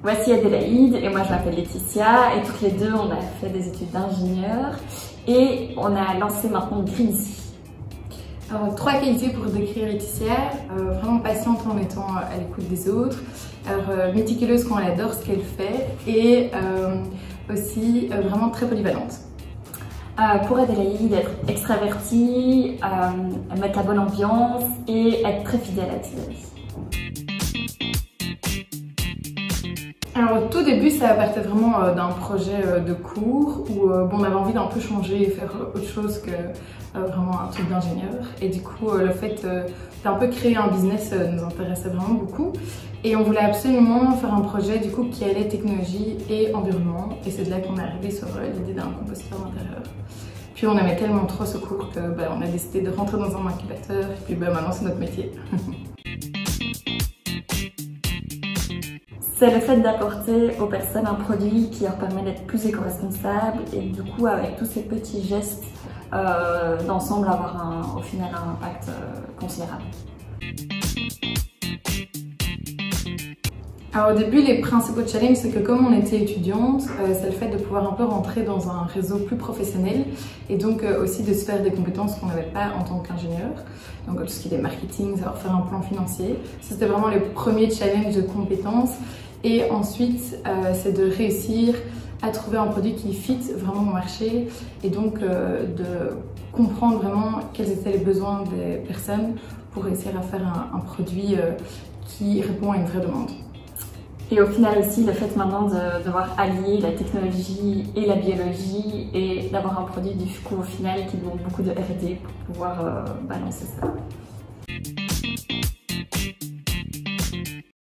Voici Adélaïde et moi je m'appelle Laetitia et toutes les deux on a fait des études d'ingénieur et on a lancé maintenant Greenzy. Alors, 3 qualités pour décrire Laetitia, vraiment patiente en étant à l'écoute des autres, méticuleuse quand elle adore ce qu'elle fait et aussi vraiment très polyvalente. Pour Adélaïde, être extravertie, mettre la bonne ambiance et être très fidèle à ses amis. Alors au tout début ça partait vraiment d'un projet de cours où on avait envie d'un peu changer et faire autre chose que vraiment un truc d'ingénieur, et du coup le fait d'un peu créer un business nous intéressait vraiment beaucoup et on voulait absolument faire un projet du coup qui allait technologie et environnement, et c'est de là qu'on est arrivé sur l'idée d'un composteur d'intérieur. Puis on aimait tellement trop ce cours que on a décidé de rentrer dans un incubateur et puis maintenant c'est notre métier. C'est le fait d'apporter aux personnes un produit qui leur permet d'être plus éco-responsables et du coup avec tous ces petits gestes d'ensemble avoir au final un impact considérable. Alors au début, les principaux challenges, c'est que comme on était étudiante, c'est le fait de pouvoir un peu rentrer dans un réseau plus professionnel et donc aussi de se faire des compétences qu'on n'avait pas en tant qu'ingénieur. Donc tout ce qui est marketing, savoir faire un plan financier. C'était vraiment les premiers challenges de compétences. Et ensuite, c'est de réussir à trouver un produit qui fit vraiment au marché et donc de comprendre vraiment quels étaient les besoins des personnes pour réussir à faire un produit qui répond à une vraie demande. Et au final aussi, le fait maintenant de devoir allier la technologie et la biologie et d'avoir un produit du coup au final qui demande beaucoup de R&D pour pouvoir balancer ça.